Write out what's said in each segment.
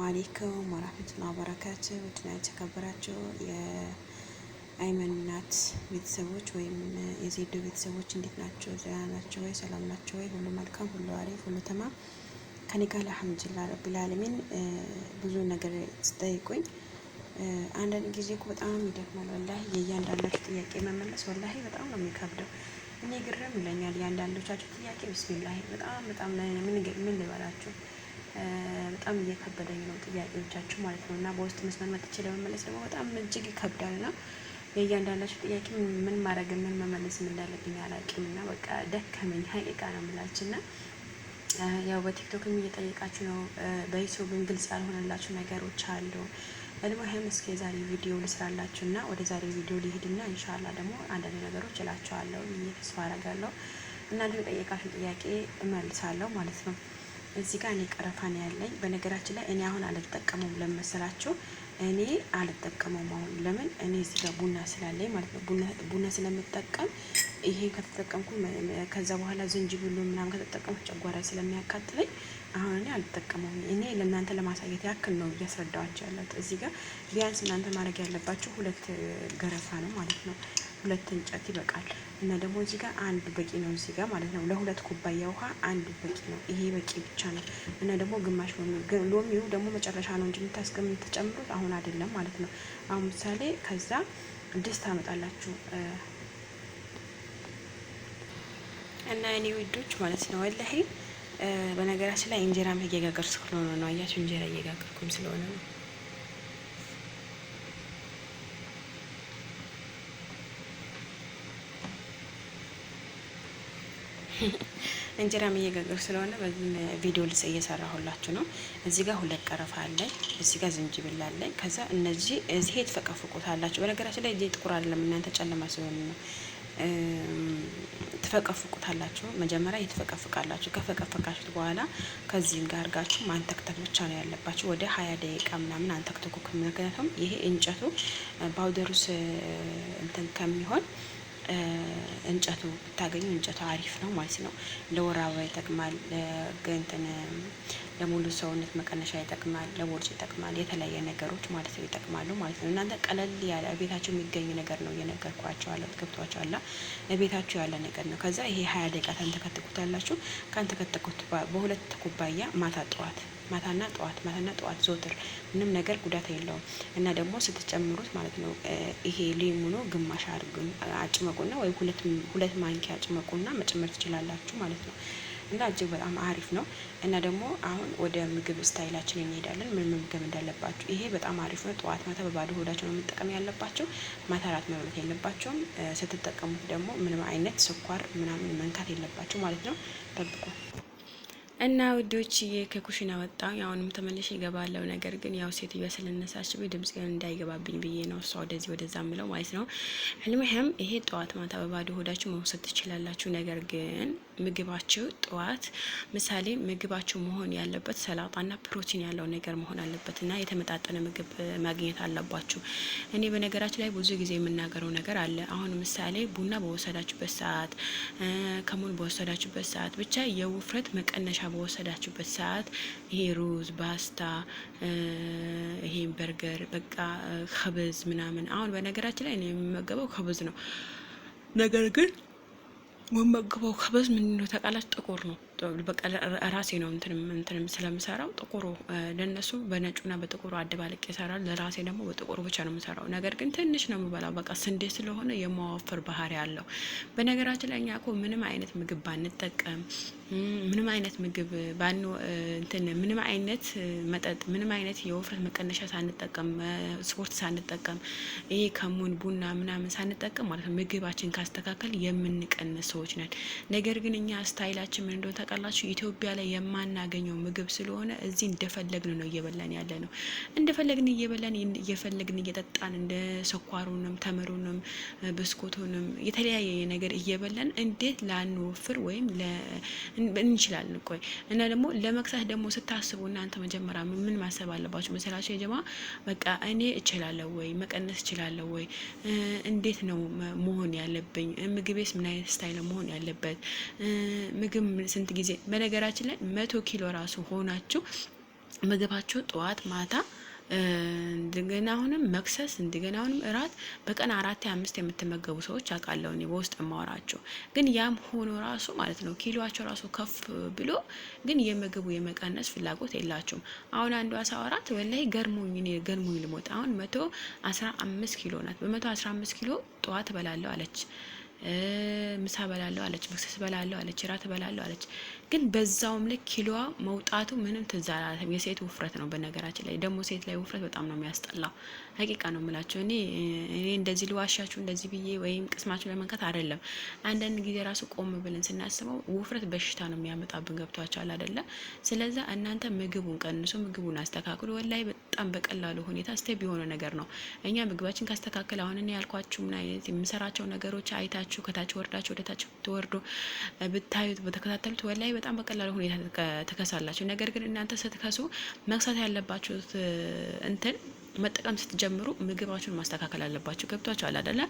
አለይኩም ወራህመቱላሂ ወበረካቱህ። ውድና የተከበራችሁ የአይመን እናት ቤተሰቦች ወይም የዜዶ ቤተሰቦች እንዴት ናቸው? ደህና ናቸው ወይ? ሰላም ናቸው ወይ? ሁሉ መልካም፣ ሁሉ አሪፍ፣ ሁሉ ተማም ከኔ ጋር አልሐምዱሊላህ ረቢል ዓለሚን። ብዙ ነገር ስጠይቁኝ አንዳንድ ጊዜ እኮ በጣም ይደክማል። ወላሂ የእያንዳንዳችሁ ጥያቄ መመለስ ወላሂ በጣም ነው የሚከብደው። እኔ ግርም ይለኛል የአንዳንዶቻችሁ ጥያቄ። ቢስሚላሂ በጣም ምን ልበላችሁ፣ በጣም እየከበደኝ ነው ጥያቄዎቻችሁ ማለት ነው። እና በውስጥ መስመር መጥቼ ለመመለስ ደግሞ በጣም እጅግ ይከብዳል። እና የእያንዳንዳችሁ ጥያቄ ምን ማድረግ ምን መመለስ እንዳለብኝ አላውቅም። እና በቃ ደከመኝ ሀቂቃ ነው የምላችሁ። እና ያው በቲክቶክም እየጠየቃችሁ ነው፣ በዩቲዩብም ግልጽ ያልሆነላችሁ ነገሮች አሉ። المهم እስኪ ዛሬ ቪዲዮ ልስራላችሁ እና ወደ ዛሬ ቪዲዮ ሊሄድና ኢንሻአላህ ደግሞ አንዳንድ ነገሮች እላችኋለሁ ተስፋ አደርጋለሁ። እና ደግሞ ጠየቃችሁ ጥያቄ እመልሳለሁ ማለት ነው። እዚህ ጋር እኔ ቀረፋ ነው ያለኝ። በነገራችን ላይ እኔ አሁን አልተጠቀመውም ለመሰላችሁ፣ እኔ አልተጠቀመውም አሁን። ለምን? እኔ እዚህ ጋር ቡና ስላለኝ ማለት ነው። ቡና ስለምጠቀም ይሄን ከተጠቀምኩ ከዛ በኋላ ዝንጅብሉ ምናምን ከተጠቀምኩ ጨጓራዬ ስለሚያቃጥለኝ አሁን እኔ አልተጠቀመውም። እኔ ለእናንተ ለማሳየት ያክል ነው እያስረዳኋቸው ያለሁት። እዚህ ጋር ቢያንስ እናንተ ማድረግ ያለባችሁ 2 ገረፋ ነው ማለት ነው። 2 እንጨት ይበቃል። እና ደግሞ እዚህ ጋር አንድ በቂ ነው እዚህ ጋር ማለት ነው። ለ2 ኩባያ ውሃ አንድ በቂ ነው። ይሄ በቂ ብቻ ነው። እና ደግሞ ግማሽ ሎሚው ደግሞ መጨረሻ ነው እንጂ የምትጨምሩት አሁን አይደለም ማለት ነው። አሁን ምሳሌ ከዛ ድስት ታመጣላችሁ እና እኔ ውዶች ማለት ነው ወላሂ በነገራችን ላይ እንጀራ መጋገር ስለሆነ ነው። አያችሁ እንጀራ እየጋገርኩም ስለሆነ ነው። እንጀራ እየጋገር ስለሆነ በዚህ ቪዲዮ ልጽ እየሰራሁላችሁ ነው። እዚህ ጋር 2 ቀረፋ አለ፣ እዚህ ጋር ዝንጅብል አለ። ከዛ እነዚህ እዚህ ትፈቀፍቁታላችሁ። በነገራችን ላይ እዚህ ጥቁር አይደለም እናንተ ጨለማ ስለሆነ ነው። ትፈቀፍቁታላችሁ። መጀመሪያ እየተፈቀፍቃላችሁ ከፈቀፈቃችሁት በኋላ ከዚህም ጋር አድርጋችሁ ማንተክተክ ብቻ ነው ያለባችሁ። ወደ 20 ደቂቃ ምናምን አንተክተኩ። ምክንያቱም ይሄ እንጨቱ ፓውደሩስ እንትን ከሚሆን እንጨቱ ብታገኙ እንጨቱ አሪፍ ነው ማለት ነው። ለወር አበባ ይጠቅማል፣ ለገንተን ለሙሉ ሰውነት መቀነሻ ይጠቅማል፣ ለቦርጭ ይጠቅማል፣ የተለያየ ነገሮች ማለት ነው ይጠቅማሉ ማለት ነው። እናንተ ቀለል ያለ ቤታችሁ የሚገኝ ነገር ነው እየነገርኳችሁ አለ። ገብቷችኋል? ቤታችሁ ያለ ነገር ነው። ከዛ ይሄ 20 ደቂቃ ታንተከትኩታላችሁ። ካንተከተኩት በ2 ኩባያ ማታና ጠዋት ዞትር ምንም ነገር ጉዳት የለውም። እና ደግሞ ስትጨምሩት ማለት ነው ይሄ ሊሙኑ ግማሽ አጭመቁና ወይ 2 ማንኪያ አጭመቁና መጨመር ትችላላችሁ ማለት ነው። እና እጅግ በጣም አሪፍ ነው። እና ደግሞ አሁን ወደ ምግብ ስታይላችን እንሄዳለን። ምን መምገብ እንዳለባችሁ ይሄ በጣም አሪፍ ነው። ጠዋት ማታ በባዶ ሆዳችሁ ነው መጠቀም ያለባችሁ። ማታ እራት መብላት የለባችሁም። ስትጠቀሙት ደግሞ ምንም አይነት ስኳር ምናምን መንካት የለባችሁ ማለት ነው። ጠብቁ። እና ውዶች ከኩሽና ወጣሁ። አሁንም ተመልሼ እገባለሁ። ነገር ግን ያው ሴትዮዋ ስለነሳችብኝ ድምጽ እንዳይገባብኝ ብዬ ነው እሷ ወደዚህ ወደዛ ምለው ማለት ነው። ህልምህም ይሄ ጠዋት ማታ በባዶ ሆዳችሁ መውሰድ ትችላላችሁ። ነገር ግን ምግባችሁ ጠዋት ምሳሌ ምግባችሁ መሆን ያለበት ሰላጣና ፕሮቲን ያለው ነገር መሆን አለበት እና የተመጣጠነ ምግብ ማግኘት አለባችሁ። እኔ በነገራችሁ ላይ ብዙ ጊዜ የምናገረው ነገር አለ። አሁን ምሳሌ ቡና በወሰዳችሁበት ሰዓት፣ ከሙን በወሰዳችሁበት ሰዓት፣ ብቻ የውፍረት መቀነሻ በወሰዳችሁበት ሰዓት ይሄ ሩዝ፣ ፓስታ፣ ይሄ በርገር፣ በቃ ከብዝ ምናምን። አሁን በነገራችን ላይ እኔ የምመገበው ከብዝ ነው። ነገር ግን ወመግበው ከብዝ ምን ነው ታውቃላችሁ? ጥቁር ነው። በቃ ራሴ ነው እንትን ስለምሰራው ጥቁሩ ለነሱ በነጩና በጥቁሩ አደባልቄ ይሰራል። ለራሴ ደግሞ በጥቁሩ ብቻ ነው የምሰራው። ነገር ግን ትንሽ ነው የምበላው። በቃ ስንዴ ስለሆነ የማወፈር ባህሪ አለው። በነገራችን ላይ እኛ እኮ ምንም አይነት ምግብ ባንጠቀም፣ ምንም አይነት ምግብ ምንም አይነት መጠጥ፣ ምንም አይነት የውፍረት መቀነሻ ሳንጠቀም፣ ስፖርት ሳንጠቀም፣ ይሄ ከሙን ቡና ምናምን ሳንጠቀም ማለት ነው ምግባችን ካስተካከል የምንቀንስ ሰዎች ነን። ነገር ግን እኛ ስታይላችን ምን እንደሆነ ታውቃላችሁ? ኢትዮጵያ ላይ የማናገኘው ምግብ ስለሆነ እዚህ እንደፈለግን ነው እየበላን ያለ ነው። እንደፈለግን እየፈለግን እየጠጣን እንደ ስኳሩንም ተምሩንም ብስኩቱንም የተለያየ ነገር እየበላን እንዴት ላንወፍር ወይም እንችላለን? ቆይ እና ደግሞ ለመክሳት ደግሞ ስታስቡ እናንተ መጀመሪያ ምን ማሰብ አለባችሁ መሰላችሁ? የጀማ በቃ እኔ እችላለሁ ወይ መቀነስ እችላለሁ ወይ? እንዴት ነው መሆን ያለብኝ? ምግቤስ ምን አይነት ስታይል መሆን ያለበት? ምግብ ስንት ጊዜ በነገራችን ላይ 100 ኪሎ ራሱ ሆናችሁ ምግባቸው ጠዋት ማታ እንደገና አሁንም መክሰስ እንደገና አሁንም እራት በቀን 4 5 የምትመገቡ ሰዎች አውቃለሁ እኔ በውስጥ የማወራቸው። ግን ያም ሆኖ ራሱ ማለት ነው ኪሎአቸው ራሱ ከፍ ብሎ ግን የምግቡ የመቀነስ ፍላጎት የላቸውም። አሁን አንዷ ሳወራት ወላሂ ገርሞኝ ልሞት። አሁን 115 ኪሎ ናት። በ115 ኪሎ ጠዋት እበላለሁ አለች፣ ምሳ በላለሁ አለች፣ መክሰስ በላለሁ አለች፣ ራት በላለሁ አለች። ግን በዛውም ልክ ኪሎዋ መውጣቱ ምንም ትዝ አላለም። የሴት ውፍረት ነው በነገራችን ላይ። ደግሞ ሴት ላይ ውፍረት በጣም ነው የሚያስጠላው። ሀቂቃ ነው የምላቸው። እኔ እንደዚህ ልዋሻችሁ እንደዚህ ብዬ ወይም ቅስማችሁ ለመንካት አይደለም። አንዳንድ ጊዜ ራሱ ቆም ብለን ስናስበው ውፍረት በሽታ ነው የሚያመጣብን። ገብቷችኋል አይደለ? ስለዛ እናንተ ምግቡን ቀንሱ፣ ምግቡን አስተካክሉ። ወላይ በጣም በቀላሉ ሁኔታ ስቴፕ የሆነ ነገር ነው። እኛ ምግባችን ካስተካከል አሁን እኔ ያልኳችሁ ምን አይነት የምሰራቸው ነገሮች አይታችሁ ከታች ወርዳችሁ ወደ ታች ተወርዶ ብታዩት በተከታተሉት ወላይ በጣም በቀላሉ ሁኔታ ተከሳላችሁ። ነገር ግን እናንተ ስትከሱ መክሳት ያለባችሁት እንትን መጠቀም ስትጀምሩ ምግባችሁን ማስተካከል አለባችሁ። ገብቷችኋል አይደለ?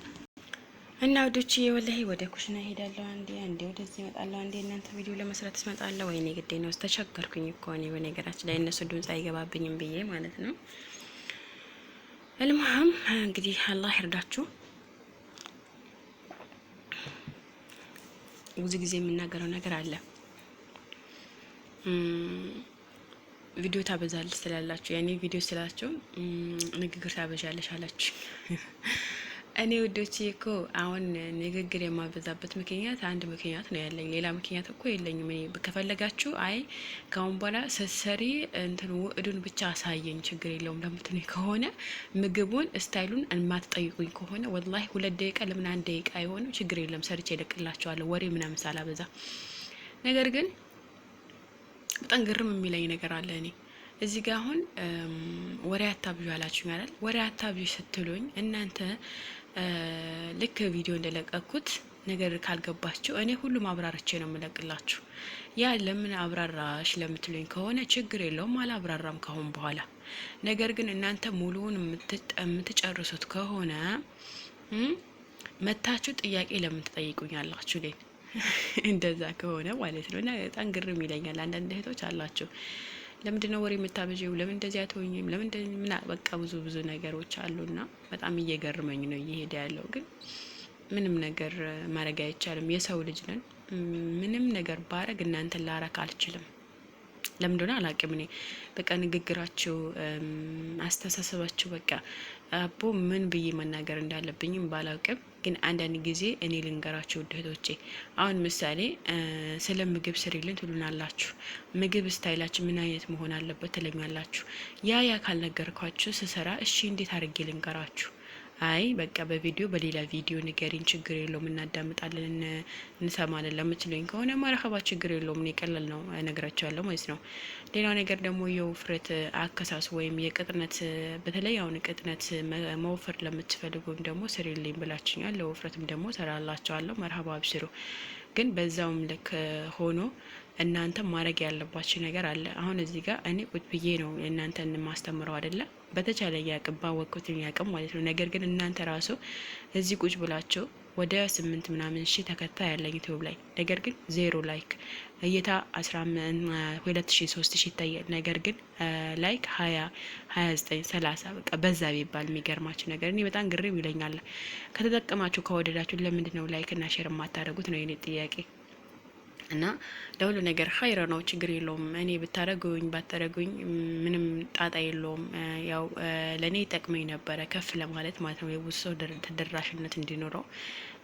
እና ወዶች ወላሂ ወደ ኩሽና ሄዳለሁ፣ አንዴ ወደዚህ እመጣለሁ፣ አንዴ እናንተ ቪዲዮ ለመስራት እመጣለሁ። ወይኔ ግዴ ነው ተቸገርኩኝ እኮ እኔ በነገራችን ላይ እነሱ ድምጽ አይገባብኝም ብዬ ማለት ነው። እልማህም እንግዲህ አላህ ይርዳችሁ። ብዙ ጊዜ የምናገረው ነገር አለ። ቪዲዮ ታበዛለች ስላላችሁ ያኔ ቪዲዮ ስላችሁ ንግግር ታበዣለሽ አላችሁ። እኔ ውዶቼ እኮ አሁን ንግግር የማበዛበት ምክንያት አንድ ምክንያት ነው ያለኝ። ሌላ ምክንያት እኮ የለኝም። እኔ ከፈለጋችሁ አይ ካሁን በኋላ ስትሰሪ እንትን ውእዱን ብቻ አሳየኝ ችግር የለውም ለምትሉኝ ከሆነ ምግቡን ስታይሉን የማትጠይቁኝ ከሆነ ወላሂ 2 ደቂቃ ለምን 1 ደቂቃ አይሆንም ችግር የለም ሰርቼ እለቅላችኋለሁ፣ ወሬ ምናምን ሳላበዛ። ነገር ግን በጣም ግርም የሚለኝ ነገር አለ። እኔ እዚህ ጋር አሁን ወሬ አታብዩ አላችሁ ማለት ወሬ አታብዩ ስትሉኝ እናንተ ልክ ቪዲዮ እንደለቀኩት ነገር ካልገባችሁ እኔ ሁሉም አብራርቼ ነው የምለቅላችሁ። ያ ለምን አብራራሽ ለምትሉኝ ከሆነ ችግር የለውም አላብራራም ካሁን በኋላ። ነገር ግን እናንተ ሙሉውን የምትጨርሱት ከሆነ መታችሁ ጥያቄ ለምን ትጠይቁኛላችሁ? ሌን እንደዛ ከሆነ ማለት ነው። እና በጣም ግርም ይለኛል። አንዳንድ እህቶች አላችሁ ለምንድነው ወሬ የምታበጂው? ለምን እንደዚህ አትሆኝም? ለምን ምን በቃ ብዙ ነገሮች አሉና በጣም እየገረመኝ ነው እየሄደ ያለው። ግን ምንም ነገር ማድረግ አይቻልም። የሰው ልጅ ነን። ምንም ነገር ባረግ እናንተን ላረክ አልችልም። ለምን እንደሆነ አላውቅም። እኔ በቃ ንግግራችሁ፣ አስተሳሰባችሁ በቃ አቦ ምን ብዬ መናገር እንዳለብኝም ባላውቅም ግን አንዳንድ ጊዜ እኔ ልንገራችሁ እህቶቼ። አሁን ምሳሌ ስለ ምግብ ስሪልን ትሉናላችሁ። ምግብ ስታይላችሁ ምን አይነት መሆን አለበት ትለኛላችሁ። ያ ካልነገርኳችሁ ስሰራ እሺ እንዴት አድርጌ ልንገራችሁ? አይ በቃ በቪዲዮ በሌላ ቪዲዮ ንገሪን ችግር የለውም እናዳምጣለን እንሰማለን ለምትሉኝ ከሆነ ማረከባ ችግር የለውም። እኔ ቀላል ነው እነግራቸዋለሁ ማለት ነው። ሌላው ነገር ደግሞ የውፍረት አከሳስ ወይም የቅጥነት በተለይ አሁን ቅጥነት መወፈር ለምትፈልጉ ወይም ደግሞ ስሪልኝ ብላችኛል። ለውፍረትም ደግሞ ሰራላቸዋለሁ። መርሀባ አብሽሩ። ግን በዛውም ልክ ሆኖ እናንተ ማድረግ ያለባችሁ ነገር አለ። አሁን እዚህ ጋር እኔ ቁጭ ብዬ ነው እናንተን ማስተምረው አይደለ? በተቻለ ያቅባ ወቅቱን ያቅም ማለት ነው። ነገር ግን እናንተ ራሱ እዚህ ቁጭ ብላችሁ ወደ 8 ምናምን ሺህ ተከታይ ያለኝ ዩቲዩብ ላይ ነገር ግን 0 ላይክ እይታ 2000 3000 ይታያል። ነገር ግን ላይክ 20 29 30 በቃ በዛ ቢባል የሚገርማችሁ ነገር እኔ በጣም ግርም ይለኛል። ከተጠቀማችሁ ከወደዳችሁ ለምንድን ነው ላይክ እና ሼር የማታደርጉት ነው የኔ ጥያቄ። እና ለሁሉ ነገር ኸይር ነው፣ ችግር የለውም። እኔ ብታረጉኝ ባታረጉኝ ምንም ጣጣ የለውም። ያው ለእኔ ይጠቅመኝ ነበረ ከፍ ለማለት ማለት ነው፣ የብዙ ሰው ተደራሽነት እንዲኖረው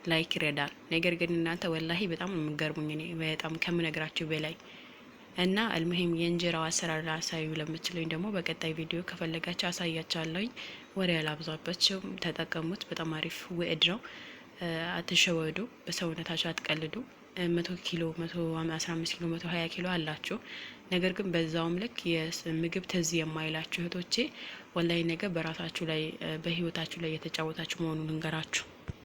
ላይክ ይረዳል። ነገር ግን እናንተ ወላሂ በጣም የምገርሙኝ እኔ በጣም ከምነግራችሁ በላይ። እና አልሙሂም የእንጀራው አሰራር አሳዩ ለምትሉኝ ደግሞ በቀጣይ ቪዲዮ ከፈለጋችሁ አሳያችኋለሁኝ። ወሬ ያላብዛባችሁ፣ ተጠቀሙት። በጣም አሪፍ ውእድ ነው። አትሸወዱ፣ በሰውነታችሁ አትቀልዱ። 100 ኪሎ 115 ኪሎ 120 ኪሎ አላችሁ። ነገር ግን በዛውም ልክ የምግብ ትዝ የማይላችሁ እህቶቼ ወላይ ነገር በራሳችሁ ላይ በህይወታችሁ ላይ የተጫወታችሁ መሆኑን እንገራችሁ።